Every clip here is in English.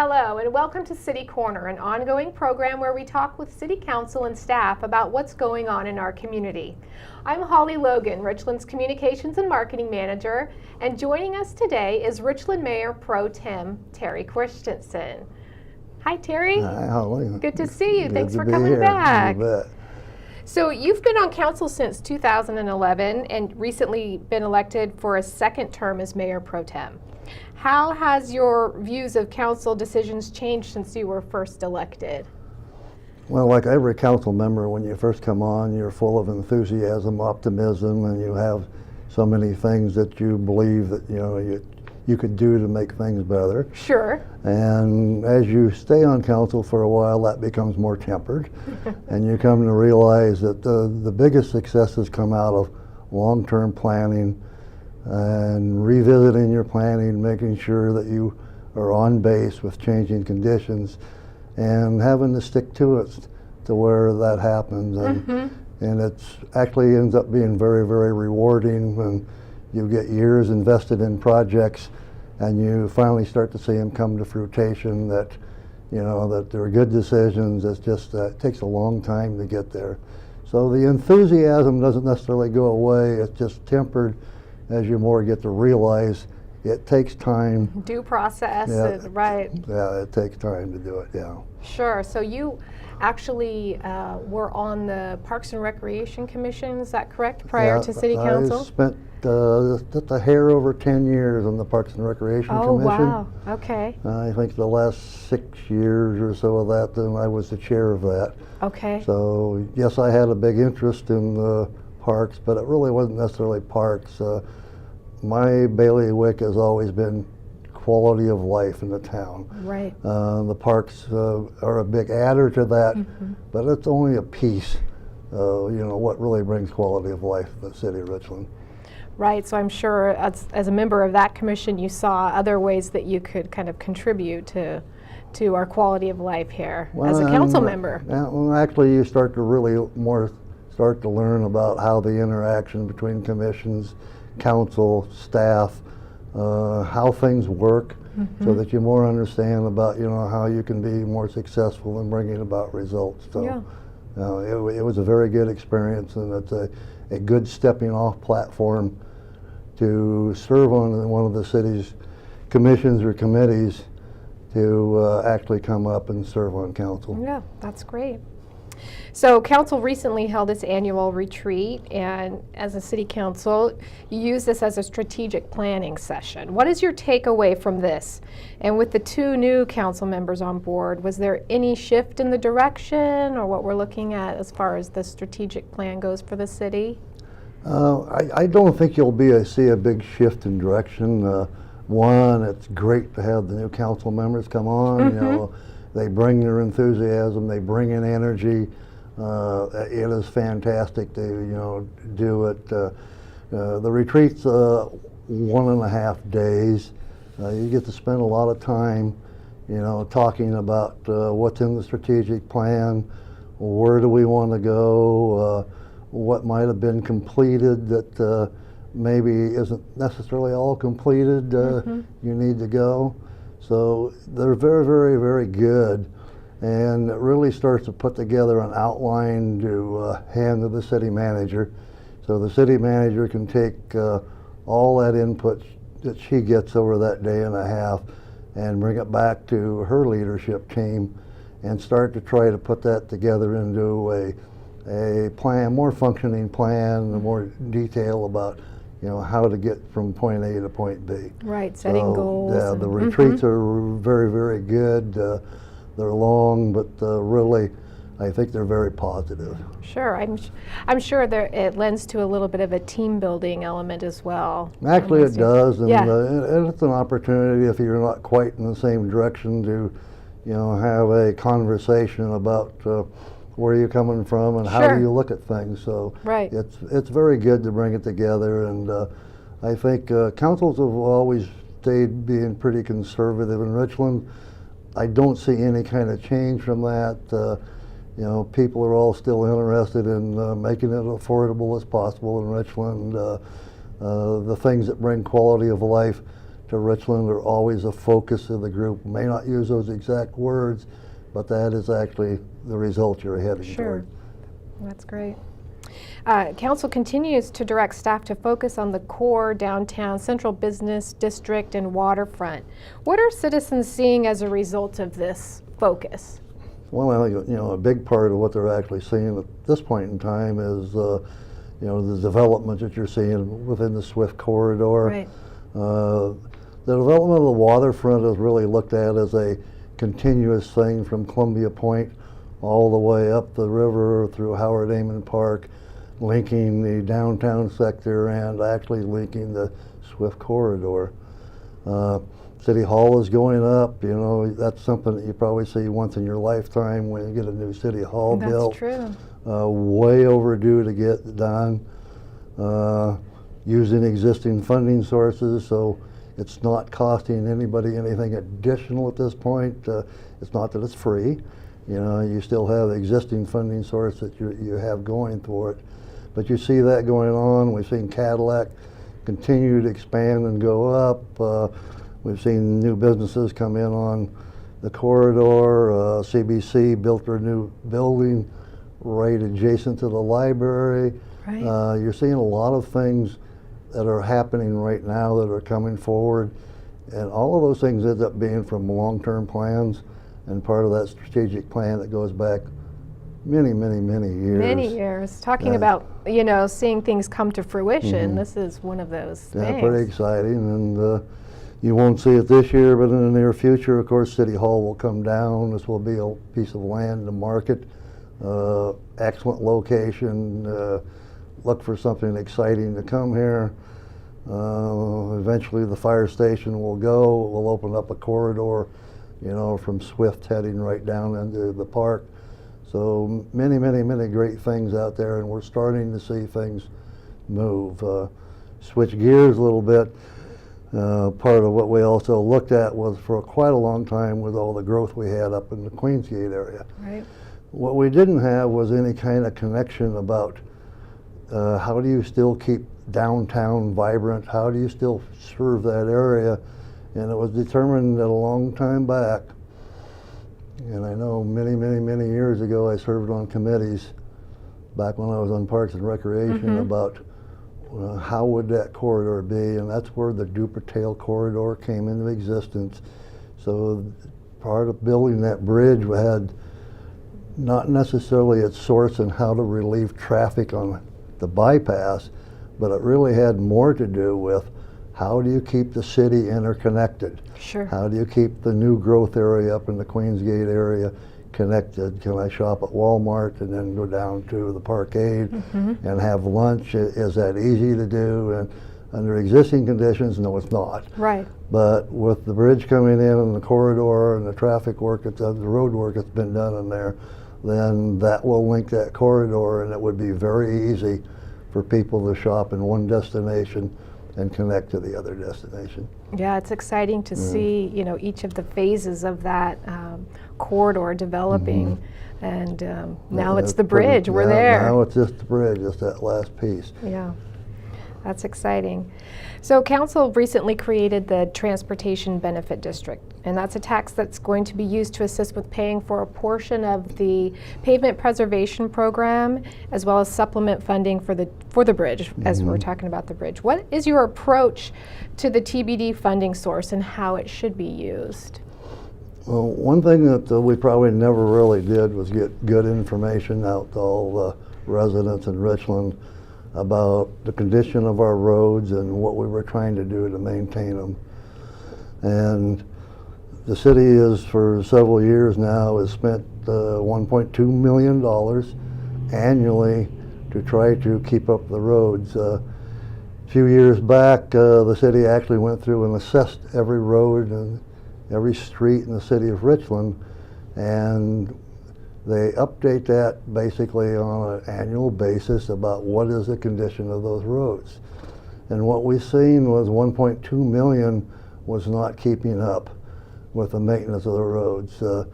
Hello and welcome to City Corner, an ongoing program where we talk with City Council and staff about what's going on in our community. I'm Hollie Logan, Richland's Communications and Marketing Manager, and joining us today is Richland Mayor Pro Tem Terry Christensen. Hi Terry. Hi Hollie. Good to see you. Good Thanks to for be coming here. back. You bet. So you've been on council since 2011 and recently been elected for a second term as Mayor Pro Tem. How has your views of council decisions changed since you were first elected? Well, like every council member, when you first come on, you're full of enthusiasm, optimism, and you have so many things that you believe that you could do to make things better. Sure. And as you stay on council for a while, that becomes more tempered, and you come to realize that the biggest successes come out of long-term planning and revisiting your planning, making sure that you are on base with changing conditions and having to stick to it to where that happens. And it's actually ends up being very, very rewarding when you get years invested in projects and you finally start to see them come to fruition, that that they're good decisions. It's just it takes a long time to get there. So the enthusiasm doesn't necessarily go away, it's just tempered as you more get to realize it takes time. Due process, right. Yeah, it takes time to do it, yeah. Sure, so you actually were on the Parks and Recreation Commission, is that correct, prior to City Council? I spent just a hair over 10 years on the Parks and Recreation Commission. Oh, wow, okay. I think the last 6 years or so of that, then I was the chair of that. Okay. So, yes, I had a big interest in the parks, but it really wasn't necessarily parks. My bailiwick has always been quality of life in the town. Right. The parks are a big adder to that, but it's only a piece. What really brings quality of life in the city of Richland. Right, so I'm sure as a member of that commission you saw other ways that you could kind of contribute to our quality of life here as a council member. Well, actually you start to really start to learn about how the interaction between commissions, council, staff, how things work, so that you more understand about how you can be more successful in bringing about results. So it was a very good experience, and it's a good stepping off platform to serve on one of the city's commissions or committees to actually come up and serve on council. Yeah, that's great. So council recently held its annual retreat, and as a city council, you use this as a strategic planning session. What is your takeaway from this? And with the 2 new council members on board, was there any shift in the direction or what we're looking at as far as the strategic plan goes for the city? I don't think you'll see a big shift in direction. One, it's great to have the new council members come on. They bring their enthusiasm, they bring in energy. It is fantastic to do it. The retreat's 1.5 days. You get to spend a lot of time talking about what's in the strategic plan, where do we want to go, what might have been completed that maybe isn't necessarily all completed. You need to go. So they're very, very, very good, and it really starts to put together an outline to hand to the city manager, so the city manager can take all that input that she gets over that day and a half and bring it back to her leadership team and start to try to put that together into a plan, more functioning plan, more detail about how to get from point A to point B. Right, setting goals. Yeah, the retreats are very, very good. They're long, but really, I think they're very positive. Sure, I'm sure it lends to a little bit of a team building element as well. Actually, it does, and it's an opportunity if you're not quite in the same direction to, have a conversation about where you're coming from and how do you look at things. So it's very good to bring it together, and I think councils have always stayed being pretty conservative in Richland. I don't see any kind of change from that. People are all still interested in making it affordable as possible in Richland. The things that bring quality of life to Richland are always a focus of the group. May not use those exact words, but that is actually the result you're heading Sure. toward. That's great. Council continues to direct staff to focus on the core downtown central business district and waterfront. What are citizens seeing as a result of this focus? Well, I think, a big part of what they're actually seeing at this point in time is, the development that you're seeing within the Swift corridor. Right. The development of the waterfront is really looked at as a continuous thing from Columbia Point all the way up the river through Howard Amon Park, linking the downtown sector and actually linking the Swift corridor. City Hall is going up. That's something that you probably see once in your lifetime when you get a new City Hall built. That's true. Way overdue to get done. Using existing funding sources, so it's not costing anybody anything additional at this point. It's not that it's free. You still have existing funding source that you have going for it. But you see that going on. We've seen Cadillac continue to expand and go up. We've seen new businesses come in on the corridor. CBC built their new building right adjacent to the library. Right. You're seeing a lot of things that are happening right now that are coming forward. And all of those things end up being from long-term plans and part of that strategic plan that goes back many, many, many years. Many years. Talking about, seeing things come to fruition, this is one of those things. Yeah, pretty exciting. And you won't see it this year, but in the near future, of course, City Hall will come down. This will be a piece of land to market. Excellent location. Look for something exciting to come here. Eventually the fire station will go. We'll open up a corridor, from Swift heading right down into the park. So many, many, many great things out there, and we're starting to see things move. Switch gears a little bit. Part of what we also looked at was for quite a long time with all the growth we had up in the Queensgate area. Right. What we didn't have was any kind of connection about how do you still keep downtown vibrant? How do you still serve that area? And it was determined that a long time back, and I know many, many, many years ago I served on committees back when I was on Parks and Recreation about how would that corridor be, and that's where the Dupertail corridor came into existence. So part of building that bridge had not necessarily its source in how to relieve traffic on the bypass, but it really had more to do with how do you keep the city interconnected? Sure. How do you keep the new growth area up in the Queensgate area connected? Can I shop at Walmart and then go down to the Parkade and have lunch? Is that easy to do? And under existing conditions, no, it's not. Right. But with the bridge coming in and the corridor and the traffic work, the road work that's been done in there, then that will link that corridor, and it would be very easy for people to shop in one destination and connect to the other destination. Yeah, it's exciting to see, each of the phases of that corridor developing. And now it's the bridge. We're there. Now it's just the bridge, just that last piece. Yeah, that's exciting. So council recently created the Transportation Benefit District, and that's a tax that's going to be used to assist with paying for a portion of the pavement preservation program, as well as supplement funding for the bridge, as we're talking about the bridge. What is your approach to the TBD funding source and how it should be used? Well, one thing that we probably never really did was get good information out to all the residents in Richland about the condition of our roads and what we were trying to do to maintain them. And the city is, for several years now, has spent $1.2 million annually to try to keep up the roads. A few years back, the city actually went through and assessed every road and every street in the city of Richland, and they update that basically on an annual basis about what is the condition of those roads. And what we've seen was 1.2 million was not keeping up with the maintenance of the roads. You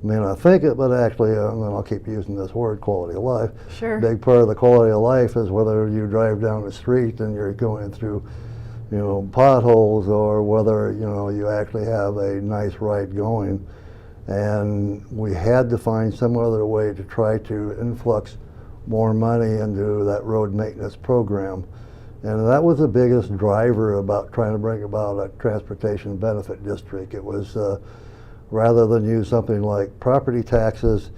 may not think it, but actually, and I'll keep using this word, quality of life. Sure. A big part of the quality of life is whether you drive down the street and you're going through potholes, or whether, you actually have a nice ride going. And we had to find some other way to try to influx more money into that road maintenance program. And that was the biggest driver about trying to bring about a transportation benefit district. It was rather than use something like property taxes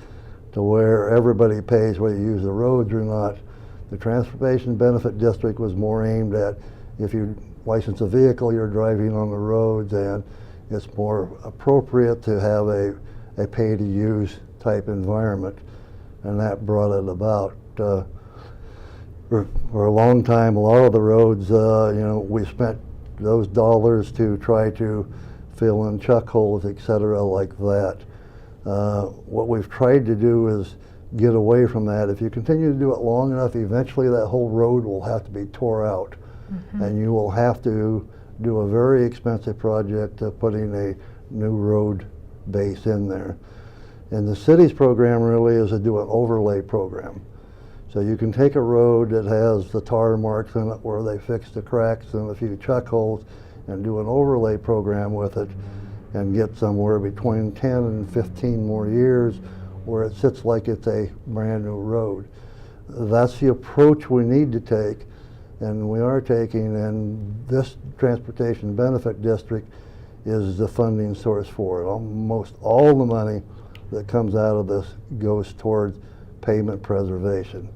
to where everybody pays whether you use the roads or not, the transportation benefit district was more aimed at if you license a vehicle, you're driving on the roads, and it's more appropriate to have a pay-to-use type environment, and that brought it about. For a long time, a lot of the roads, we spent those dollars to try to fill in chuck holes, etc., like that. What we've tried to do is get away from that. If you continue to do it long enough, eventually that whole road will have to be tore out, and you will have to do a very expensive project of putting a new road base in there. And the city's program really is to do an overlay program. So you can take a road that has the tar marks in it where they fix the cracks and a few chuck holes and do an overlay program with it and get somewhere between 10 and 15 more years where it sits like it's a brand new road. That's the approach we need to take, and we are taking, and this transportation benefit district is the funding source for it. Almost all the money that comes out of this goes towards pavement preservation.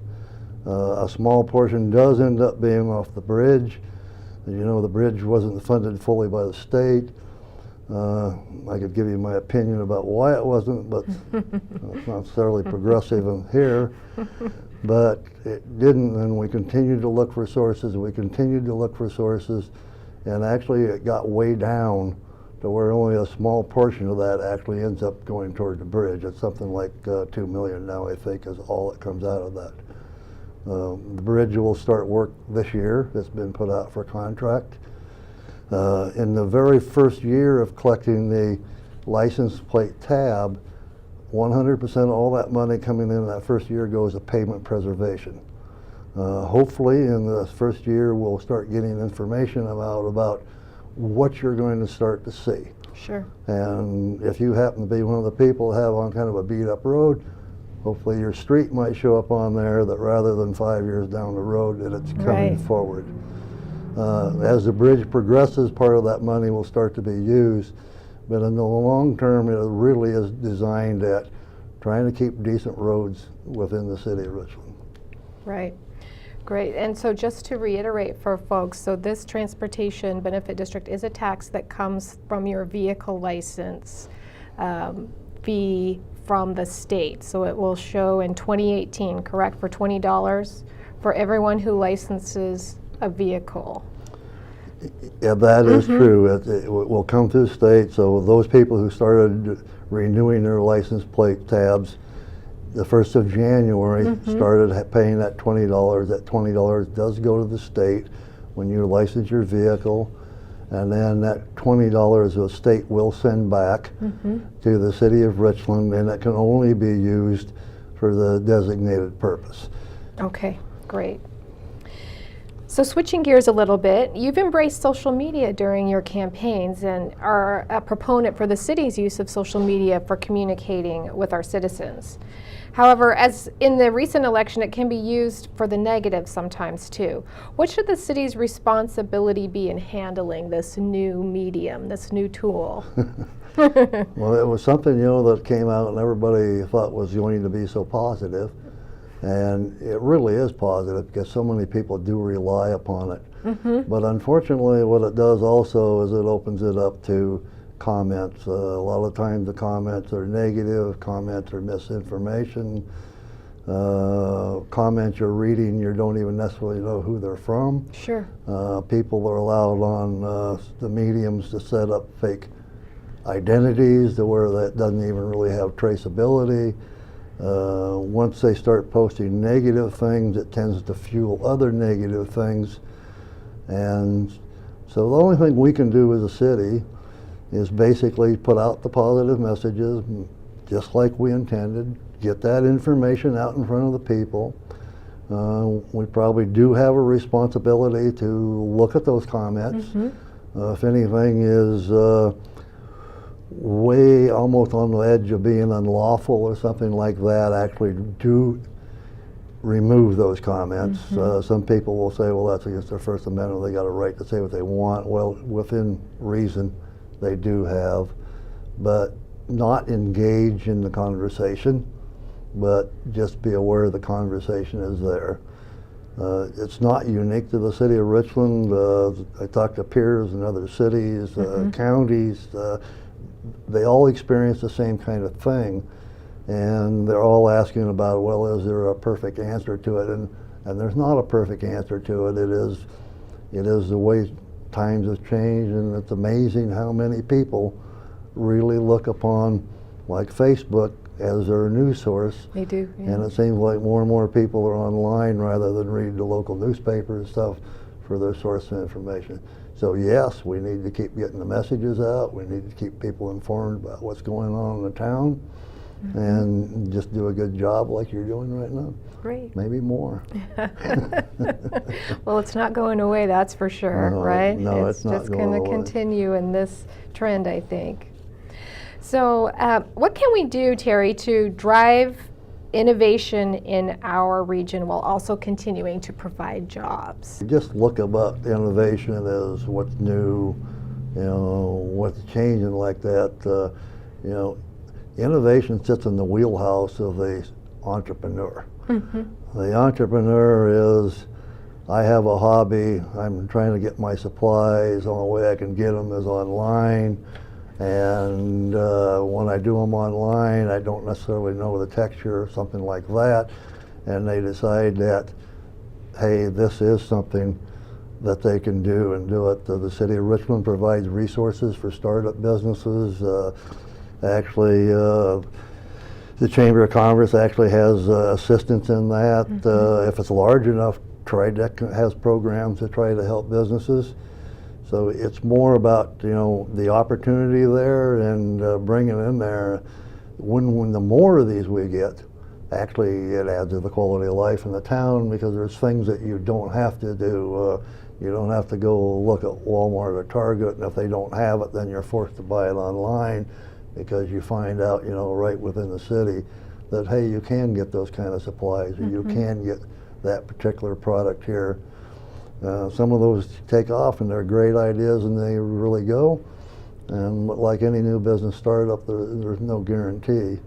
A small portion does end up being off the bridge. The bridge wasn't funded fully by the state. I could give you my opinion about why it wasn't, but it's not necessarily progressive in here. But it didn't, and we continued to look for sources, and actually it got way down to where only a small portion of that actually ends up going toward the bridge. It's something like $2 million now, I think, is all that comes out of that. The bridge will start work this year. It's been put out for contract. In the very first year of collecting the license plate tab, 100% of all that money coming in that first year goes to pavement preservation. Hopefully in the first year we'll start getting information about what you're going to start to see. Sure. And if you happen to be one of the people who have on kind of a beat up road, hopefully your street might show up on there that rather than 5 years down the road that it's coming forward. As the bridge progresses, part of that money will start to be used, but in the long term it really is designed at trying to keep decent roads within the city of Richland. Right. Great. And so just to reiterate for folks, so this transportation benefit district is a tax that comes from your vehicle license fee from the state. So it will show in 2018, correct, for $20 for everyone who licenses a vehicle. Yeah, that is true. It will come through the state, so those people who started renewing their license plate tabs the 1st of January started paying that $20. That $20 does go to the state when you license your vehicle, and then that $20 the state will send back to the city of Richland, and it can only be used for the designated purpose. Okay, great. So switching gears a little bit, you've embraced social media during your campaigns and are a proponent for the city's use of social media for communicating with our citizens. However, as in the recent election, it can be used for the negative sometimes too. What should the city's responsibility be in handling this new medium, this new tool? Well, it was something, that came out and everybody thought was going to be so positive. And it really is positive because so many people do rely upon it. But unfortunately, what it does also is it opens it up to comments. A lot of times the comments are negative, comments are misinformation, comments you're reading you don't even necessarily know who they're from. Sure. People are allowed on the mediums to set up fake identities to where that doesn't even really have traceability. Once they start posting negative things, it tends to fuel other negative things. And so the only thing we can do as a city is basically put out the positive messages, just like we intended, get that information out in front of the people, We probably do have a responsibility to look at those comments. If anything is way almost on the edge of being unlawful or something like that, actually do remove those comments. Some people will say, well, that's against their First Amendment, they got a right to say what they want. Well, within reason, they do have, but not engage in the conversation, but just be aware the conversation is there. It's not unique to the city of Richland. I talked to peers in other cities, counties. They all experience the same kind of thing, and they're all asking about, well, is there a perfect answer to it? And there's not a perfect answer to it. It is the way times have changed, and it's amazing how many people really look upon, like Facebook, as their news source. They do, yeah. And it seems like more and more people are online rather than read the local newspaper and stuff for their source of information. So yes, we need to keep getting the messages out. We need to keep people informed about what's going on in the town, and just do a good job like you're doing right now. Great. Maybe more. Well, it's not going away, that's for sure, No, right? no, it's not just going going to away. continue in this trend, I think. So what can we do, Terry, to drive innovation in our region while also continuing to provide jobs? Just look about innovation as what's new, what's changing like that. Innovation sits in the wheelhouse of the entrepreneur. The entrepreneur is, I have a hobby, I'm trying to get my supplies, the only way I can get them is online. And when I do them online, I don't necessarily know the texture or something like that. And they decide that, hey, this is something that they can do and do it. The city of Richland provides resources for startup businesses. Actually, the Chamber of Commerce actually has assistance in that. If it's large enough, TriDec has programs to try to help businesses. So it's more about the opportunity there and bringing in there. When the more of these we get, actually it adds to the quality of life in the town, because there's things that you don't have to do. You don't have to go look at Walmart or Target, and if they don't have it, then you're forced to buy it online, because you find out right within the city that, hey, you can get those kind of supplies, or you can get that particular product here. Some of those take off and they're great ideas and they really go. And like any new business startup, there's no guarantee.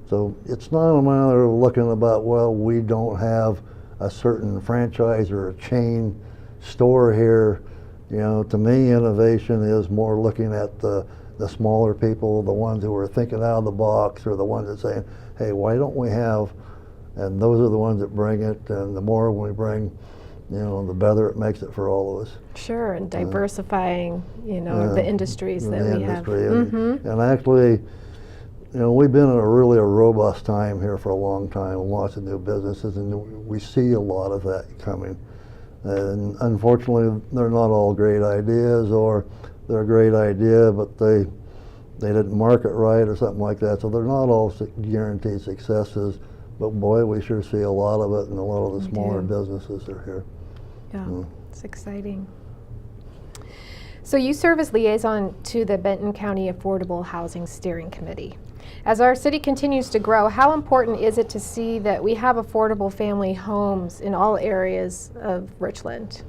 So it's not a matter of looking about, well, we don't have a certain franchise or a chain store here. To me, innovation is more looking at the smaller people, the ones who are thinking out of the box, or the ones that say, hey, why don't we have, and those are the ones that bring it, and the more we bring, the better it makes it for all of us. Sure, and diversifying, the industries that we have. And actually, we've been in a really robust time here for a long time, lots of new businesses, and we see a lot of that coming. And unfortunately, they're not all great ideas, or they're a great idea, but they didn't market right or something like that. So they're not all guaranteed successes. But boy, we sure see a lot of it, and a lot of the smaller businesses are here. Yeah, it's exciting. So you serve as liaison to the Benton County Affordable Housing Steering Committee. As our city continues to grow, how important is it to see that we have affordable family homes in all areas of Richland?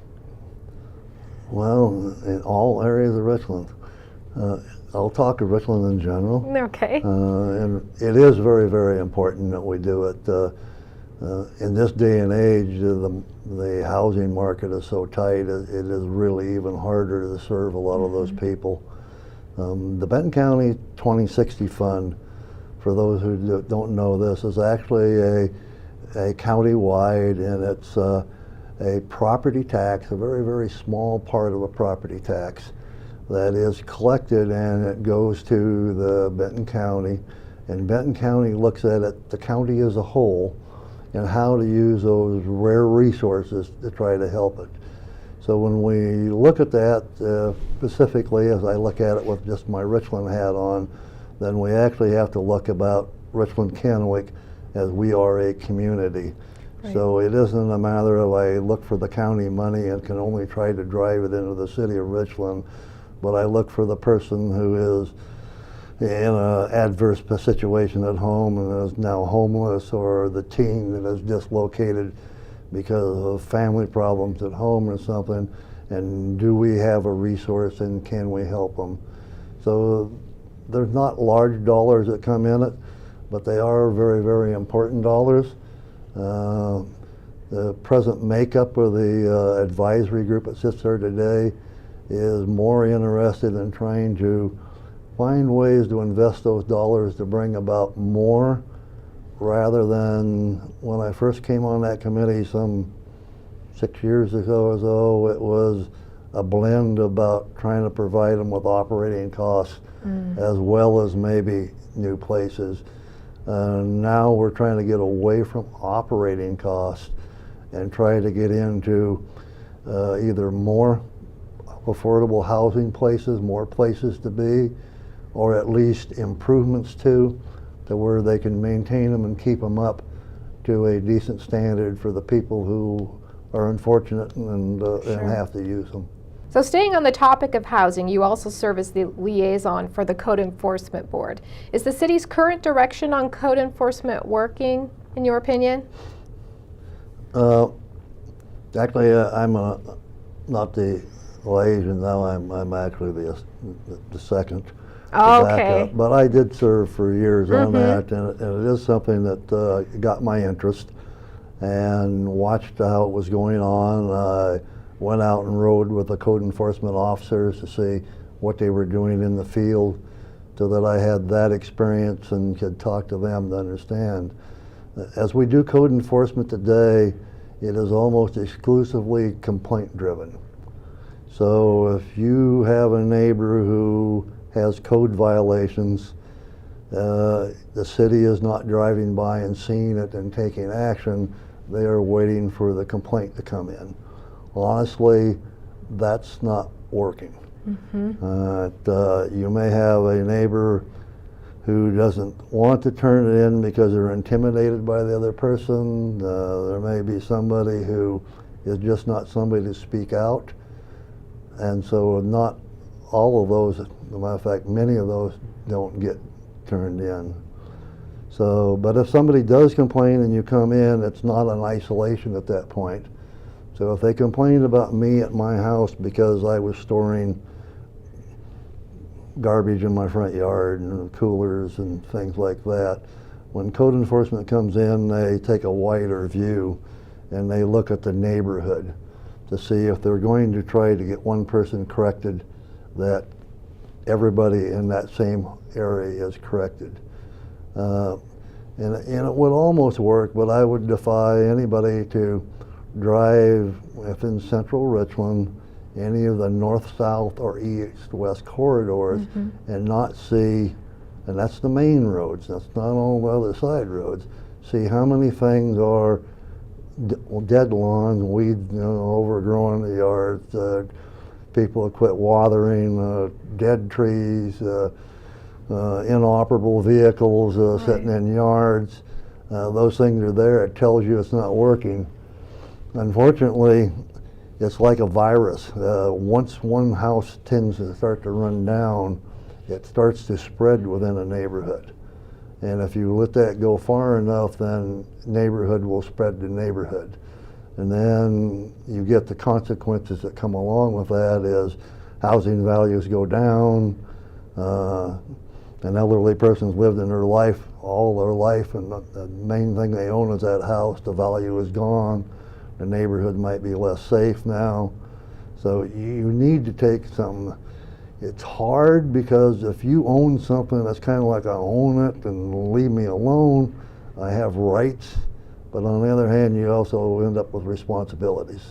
Well, in all areas of Richland. I'll talk of Richland in general. Okay. And it is very, very important that we do it. In this day and age, the housing market is so tight, it is really even harder to serve a lot of those people. The Benton County 2060 Fund, for those who don't know this, is actually a county-wide, and it's a property tax, a very, very small part of a property tax that is collected, and it goes to the Benton County, and Benton County looks at it, the county as a whole, and how to use those rare resources to try to help it. So when we look at that specifically, as I look at it with just my Richland hat on, then we actually have to look about Richland Kennewick as we are a community. Right. So it isn't a matter of I look for the county money and can only try to drive it into the city of Richland, but I look for the person who is in an adverse situation at home and is now homeless, or the teen that is dislocated because of family problems at home or something, and do we have a resource and can we help them? So there's not large dollars that come in it, but they are very, very important dollars. The present makeup of the advisory group that sits there today is more interested in trying to find ways to invest those dollars to bring about more, rather than when I first came on that committee some 6 years ago or so, it was a blend about trying to provide them with operating costs as well as maybe new places. Now we're trying to get away from operating costs and try to get into either more affordable housing places, more places to be, or at least improvements to where they can maintain them and keep them up to a decent standard for the people who are unfortunate and have to use them. So staying on the topic of housing, you also serve as the liaison for the Code Enforcement Board. Is the city's current direction on code enforcement working, in your opinion? Actually, I'm not the liaison now. I'm actually the second. Oh, Back okay. up. But I did serve for years on that, and it is something that got my interest, and watched how it was going on. I went out and rode with the code enforcement officers to see what they were doing in the field, so that I had that experience and could talk to them to understand. As we do code enforcement today, it is almost exclusively complaint driven. So if you have a neighbor who has code violations, the city is not driving by and seeing it and taking action. They are waiting for the complaint to come in. Honestly, that's not working. You may have a neighbor who doesn't want to turn it in because they're intimidated by the other person. There may be somebody who is just not somebody to speak out. And so not all of those, as a matter of fact, many of those don't get turned in. So, but if somebody does complain and you come in, it's not an isolation at that point. So if they complained about me at my house because I was storing garbage in my front yard and coolers and things like that, when code enforcement comes in, they take a wider view and they look at the neighborhood to see if they're going to try to get one person corrected, that everybody in that same area is corrected. And it would almost work, but I would defy anybody to drive within central Richland, any of the north, south, or east, west corridors, and not see, and that's the main roads, that's not all the other side roads, see how many things are dead lawns, weeds, overgrowing the yards, people have quit watering, dead trees, inoperable vehicles sitting in yards. Those things are there. It tells you it's not working. Unfortunately, it's like a virus. Once one house tends to start to run down, it starts to spread within a neighborhood. And if you let that go far enough, then neighborhood will spread to neighborhood. And then you get the consequences that come along with that is housing values go down. An elderly person's lived in their life, all their life, and the main thing they own is that house. The value is gone. The neighborhood might be less safe now. So you need to take some. It's hard because if you own something, that's kind of like I own it and leave me alone. I have rights, but on the other hand, you also end up with responsibilities.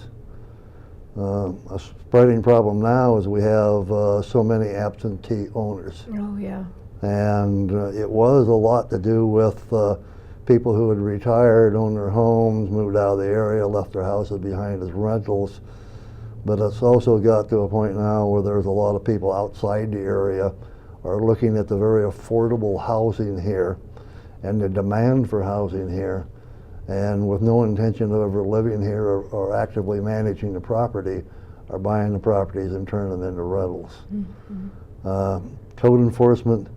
A spreading problem now is we have so many absentee owners. Oh, yeah. And it was a lot to do with people who had retired, owned their homes, moved out of the area, left their houses behind as rentals. But it's also got to a point now where there's a lot of people outside the area are looking at the very affordable housing here and the demand for housing here, and with no intention of ever living here or actively managing the property, are buying the properties and turning them into rentals. Code enforcement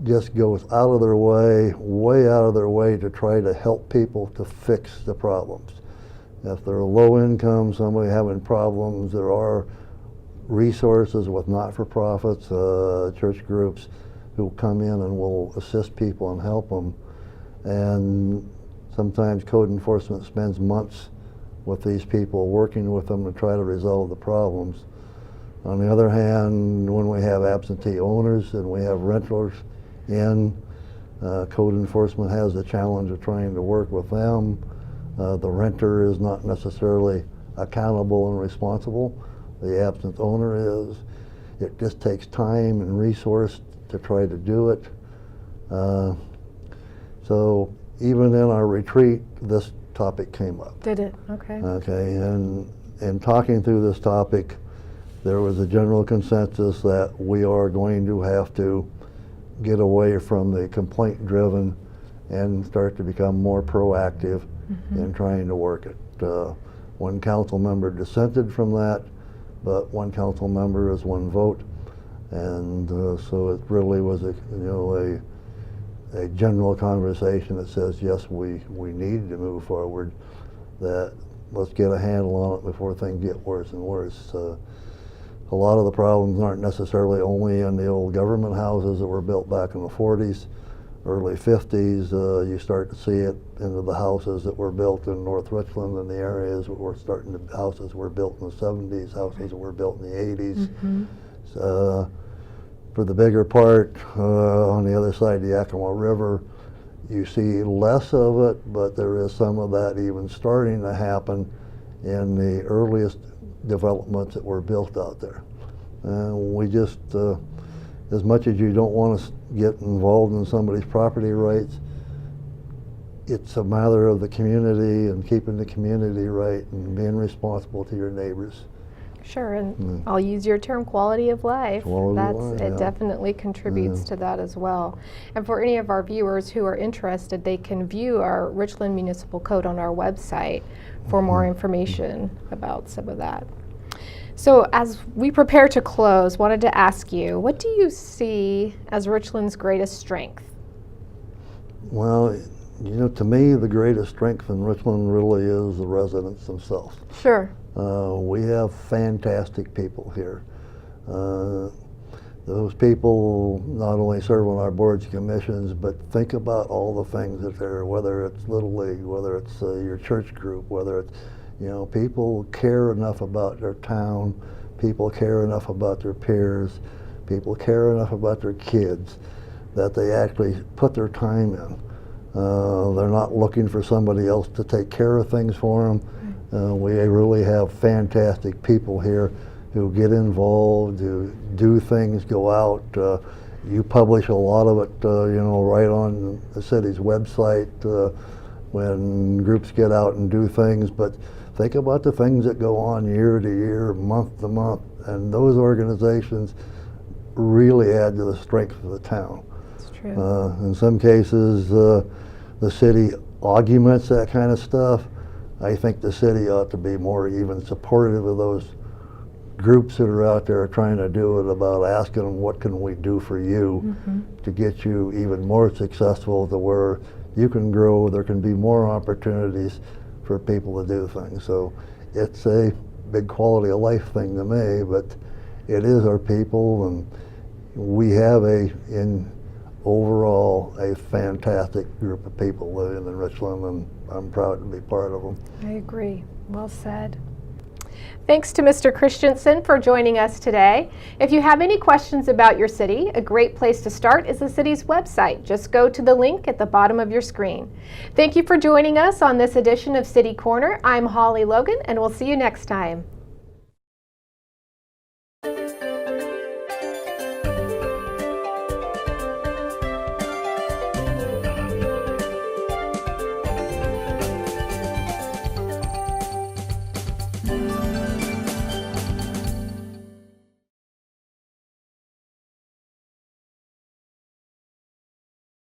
just goes out of their way, way out of their way, to try to help people to fix the problems. If they're low income, somebody having problems, there are resources with not-for-profits, church groups, who come in and will assist people and help them. And sometimes code enforcement spends months with these people, working with them to try to resolve the problems. On the other hand, when we have absentee owners and we have renters in, code enforcement has the challenge of trying to work with them. The renter is not necessarily accountable and responsible. The absent owner is. It just takes time and resource to try to do it. So even in our retreat, this topic came up. Did it? Okay. Okay, and in talking through this topic, there was a general consensus that we are going to have to get away from the complaint-driven and start to become more proactive in trying to work it. One council member dissented from that, but one council member is one vote, and so it really was a general conversation that says, yes, we need to move forward, that let's get a handle on it before things get worse and worse. A lot of the problems aren't necessarily only in the old government houses that were built back in the 40s, early 50s. You start to see it into the houses that were built in North Richland and the areas where we're starting to, houses were built in the 70s, houses that were built in the 80s. So, for the bigger part, on the other side of the Yakima River, you see less of it, but there is some of that even starting to happen in the earliest developments that were built out there. And we just, as much as you don't want to get involved in somebody's property rights, it's a matter of the community and keeping the community right and being responsible to your neighbors. Sure, and I'll use your term, quality of life. It definitely contributes to that as well. And for any of our viewers who are interested, they can view our Richland Municipal Code on our website for more information about some of that. So as we prepare to close, wanted to ask you, what do you see as Richland's greatest strength? Well, you know, to me, the greatest strength in Richland really is the residents themselves. Sure. We have fantastic people here. Those people not only serve on our boards and commissions, but think about all the things that they're, whether it's Little League, whether it's your church group, whether it's, you know, people care enough about their town, people care enough about their peers, people care enough about their kids that they actually put their time in. They're not looking for somebody else to take care of things for them. We really have fantastic people here who get involved, who do things, go out. You publish a lot of it, you know, right on the city's website when groups get out and do things. But think about the things that go on year to year, month to month, and those organizations really add to the strength of the town. That's true. In some cases, the city augments that kind of stuff. I think the city ought to be more even supportive of those groups that are out there trying to do it, about asking them, what can we do for you to get you even more successful, to where you can grow, there can be more opportunities for people to do things. So it's a big quality of life thing to me, but it is our people, and we have overall a fantastic group of people living in Richland, and I'm proud to be part of them. I agree. Well said. Thanks to Mr. Christensen for joining us today. If you have any questions about your city, a great place to start is the city's website. Just go to the link at the bottom of your screen. Thank you for joining us on this edition of City Corner. I'm Hollie Logan, and we'll see you next time.